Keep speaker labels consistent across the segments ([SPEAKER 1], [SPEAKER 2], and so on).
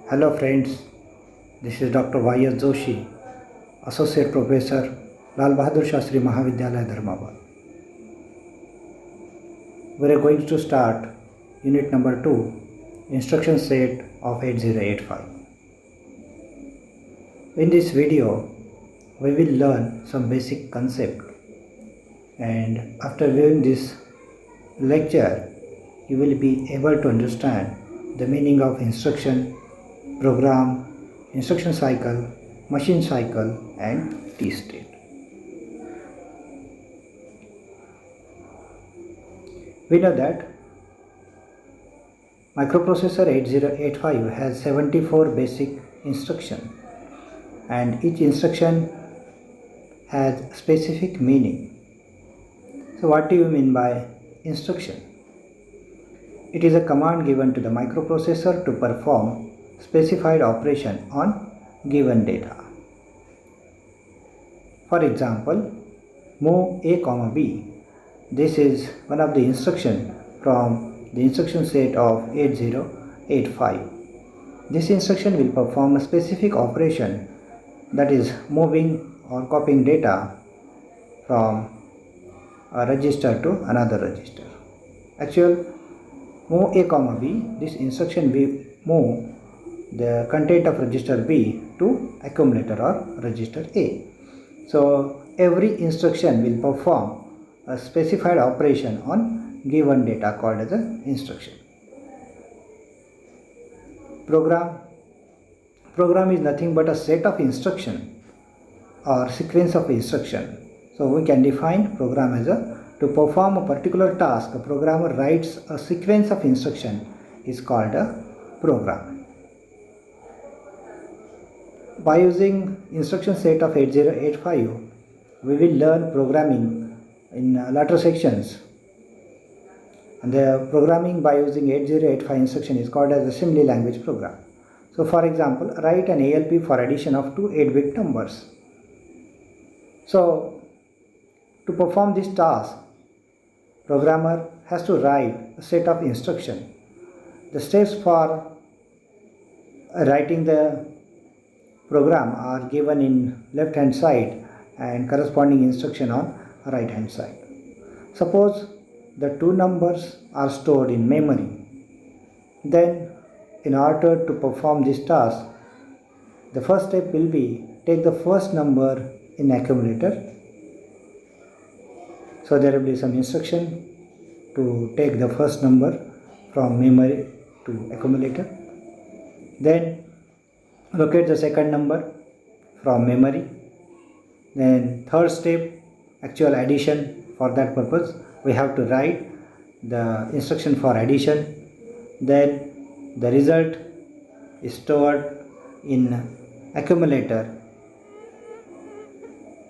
[SPEAKER 1] Hello friends, this is Dr. Y.S. Joshi, Associate Professor, Lal Bahadur Shastri Mahavidyalaya, Dharmabad. We are going to start Unit number 2, Instruction Set of 8085. In this video, we will learn some basic concept, and after viewing this lecture, you will be able to understand the meaning of instruction, program, instruction cycle, machine cycle, and T-state. We know that microprocessor 8085 has 74 basic instructions, and each instruction has specific meaning. So what do you mean by instruction? It is a command given to the microprocessor to perform specified operation on given data. For example, move A, B. This is one of the instructions from the instruction set of 8085. This instruction will perform a specific operation, that is moving or copying data from a register to another register. Actually, move A, B, this instruction will move the content of register B to accumulator or register A. So every instruction will perform a specified operation on given data called as an instruction. Program is nothing but a set of instruction or sequence of instruction. So we can define program as to perform a particular task, a programmer writes a sequence of instruction is called a program. By using instruction set of 8085, we will learn programming in later sections. And the programming by using 8085 instruction is called as assembly language program. So for example, write an ALP for addition of two 8-bit numbers. So to perform this task, programmer has to write a set of instructions. The steps for writing the program are given in left hand side and corresponding instruction on right hand side. Suppose the two numbers are stored in memory. Then in order to perform this task, the first step will be take the first number in accumulator. So there will be some instruction to take the first number from memory to accumulator. Then locate the second number from memory. Then third step, actual addition. For that purpose, we have to write the instruction for addition. Then the result is stored in accumulator.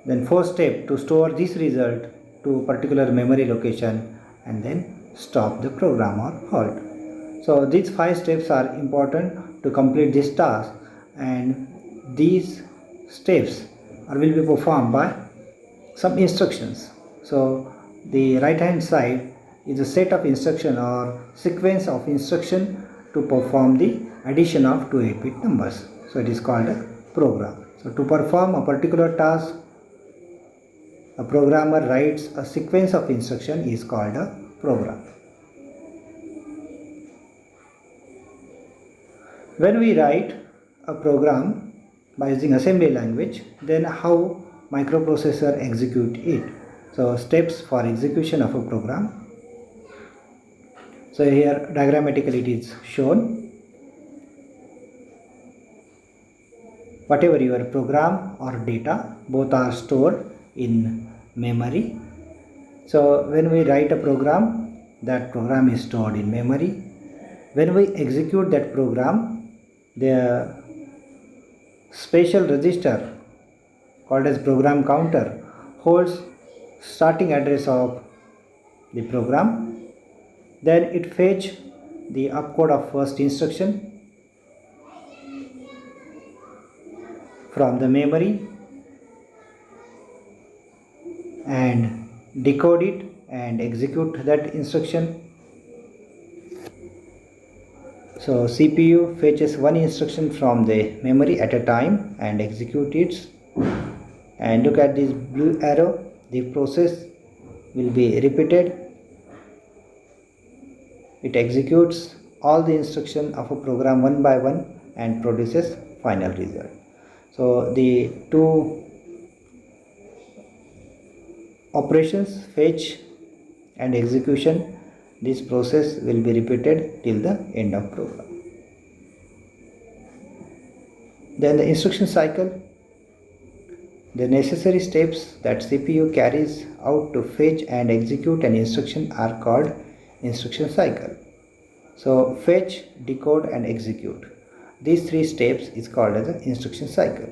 [SPEAKER 1] Then fourth step, to store this result to particular memory location and then stop the program or halt. So these 5 steps are important to complete this task, and these steps will be performed by some instructions. So the right hand side is a set of instruction or sequence of instruction to perform the addition of two 8-bit numbers. So it is called a program. So to perform a particular task, a programmer writes a sequence of instruction is called a program. When we write a program by using assembly language, then how microprocessor execute it? So steps for execution of a program. So here diagrammatically it is shown. Whatever your program or data, both are stored in memory. So when we write a program, that program is stored in memory. When we execute that program, the special register called as program counter holds starting address of the program. Then it fetch the opcode of first instruction from the memory and decode it and execute that instruction. So CPU fetches one instruction from the memory at a time and executes it. And look at this blue arrow, the process will be repeated. It executes all the instruction of a program one by one and produces final result. So the two operations, fetch and execution, this process will be repeated till the end of program. Then the instruction cycle, the necessary steps that CPU carries out to fetch and execute an instruction are called instruction cycle. So fetch, decode and execute, these three steps is called as an instruction cycle.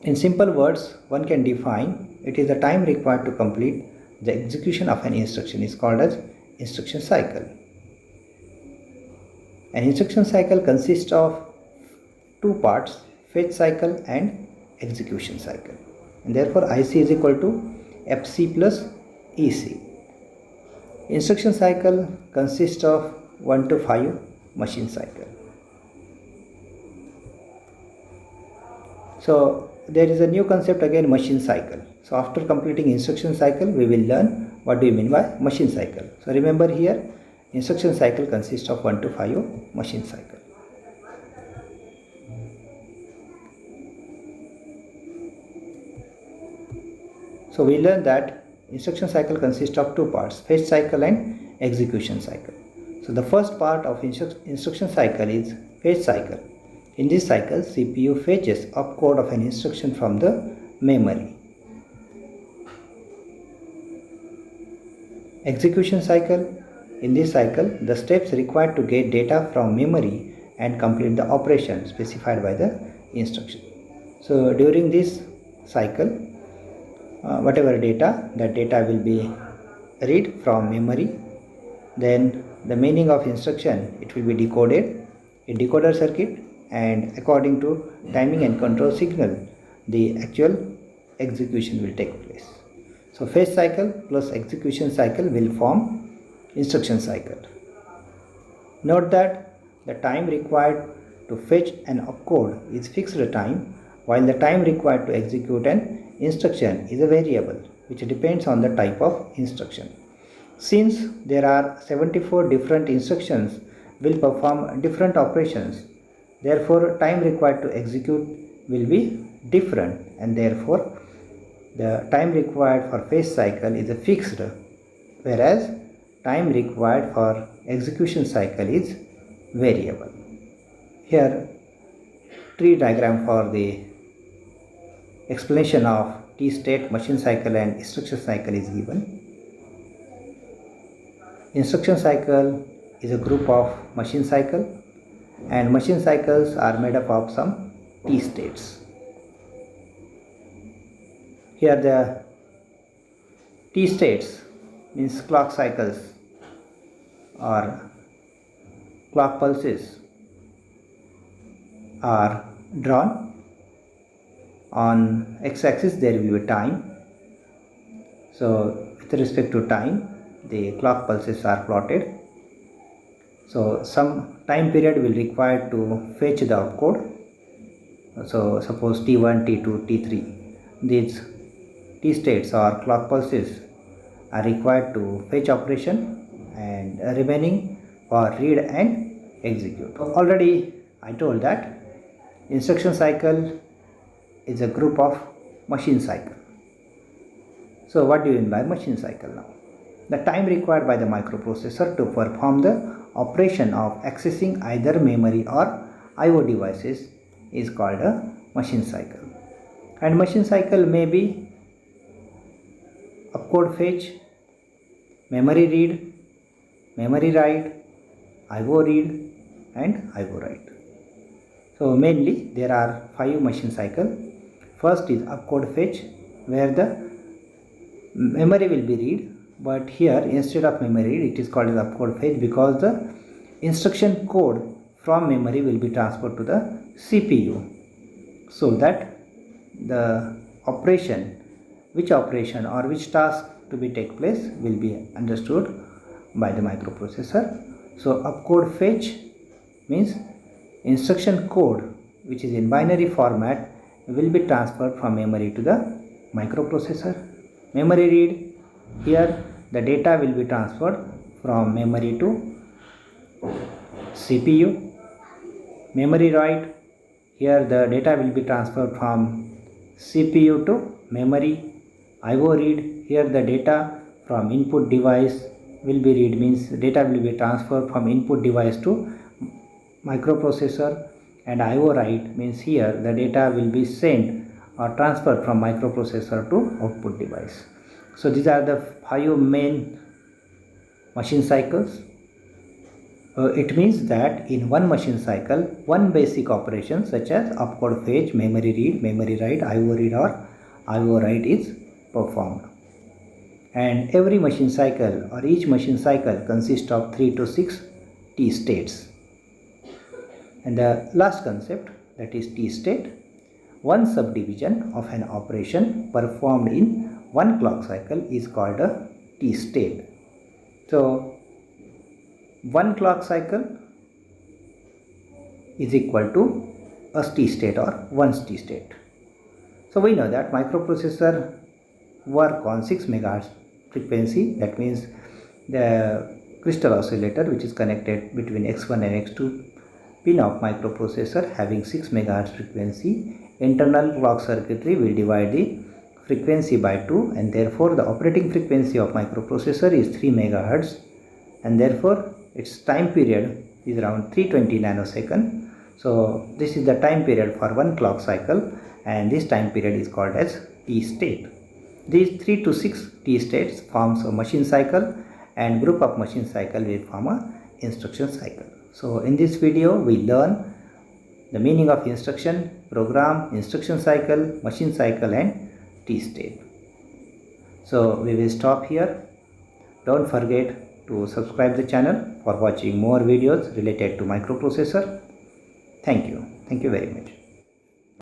[SPEAKER 1] In simple words, one can define it is the time required to complete the execution of an instruction is called as instruction cycle. An instruction cycle consists of two parts, fetch cycle and execution cycle, and therefore IC is equal to FC plus EC. Instruction cycle consists of 1 to 5 machine cycle. So there is a new concept again, machine cycle. So after completing instruction cycle, we will learn what do you mean by machine cycle. So remember here, instruction cycle consists of 1 to 5 machine cycle. So we learned that instruction cycle consists of two parts, fetch cycle and execution cycle. So the first part of instruction cycle is fetch cycle. In this cycle, CPU fetches opcode of an instruction from the memory. Execution cycle. In this cycle, the steps required to get data from memory and complete the operation specified by the instruction. So during this cycle, whatever data, that data will be read from memory. Then the meaning of instruction, it will be decoded in decoder circuit, and according to timing and control signal, the actual execution will take place. So fetch cycle plus execution cycle will form instruction cycle. Note that the time required to fetch an opcode is fixed time, while the time required to execute an instruction is a variable which depends on the type of instruction. Since there are 74 different instructions will perform different operations, therefore time required to execute will be different, and therefore the time required for fetch cycle is a fixed, whereas time required for execution cycle is variable. Here tree diagram for the explanation of T-state, machine cycle and instruction cycle is given. Instruction cycle is a group of machine cycle, and machine cycles are made up of some T-states. Here the T-states means clock cycles or clock pulses are drawn. On x-axis there will be time. So with respect to time, the clock pulses are plotted. So some time period will require to fetch the opcode. So suppose T1, T2, T3. These T-states or clock pulses are required to fetch operation and remaining for read and execute. Already I told that instruction cycle is a group of machine cycle. So what do you mean by machine cycle now? The time required by the microprocessor to perform the operation of accessing either memory or IO devices is called a machine cycle. And machine cycle may be opcode fetch, memory read, memory write, IO read and IO write. So mainly there are 5 machine cycle. First is opcode fetch, where the memory will be read, but here instead of memory read it is called as opcode fetch because the instruction code from memory will be transferred to the CPU, so that the operation, which operation or which task to be take place will be understood by the microprocessor. So opcode fetch means instruction code which is in binary format will be transferred from memory to the microprocessor. Memory read, here the data will be transferred from memory to CPU. Memory write, here the data will be transferred from CPU to memory. IO read, here the data from input device will be read, means data will be transferred from input device to microprocessor. And IO write means here the data will be sent or transferred from microprocessor to output device. So these are the 5 main machine cycles. It means that in one machine cycle, one basic operation such as opcode fetch, memory read, memory write, IO read or IO write is performed. And every machine cycle or each machine cycle consists of 3 to 6 T states. And the last concept, that is T state, one subdivision of an operation performed in one clock cycle is called a T state. So one clock cycle is equal to a T state or one T state. So we know that microprocessor work on 6 MHz frequency. That means the crystal oscillator which is connected between X1 and X2 pin of microprocessor having 6 MHz frequency. Internal clock circuitry will divide the frequency by 2, and therefore the operating frequency of microprocessor is 3 MHz, and therefore its time period is around 320 nanosecond. So this is the time period for one clock cycle, and this time period is called as T state. These 3 to 6 T states forms a machine cycle, and group of machine cycle will form a instruction cycle. So in this video we learn the meaning of instruction, program, instruction cycle, machine cycle and T state. So we will stop here. Don't forget to subscribe the channel for watching more videos related to microprocessor. Thank you very much.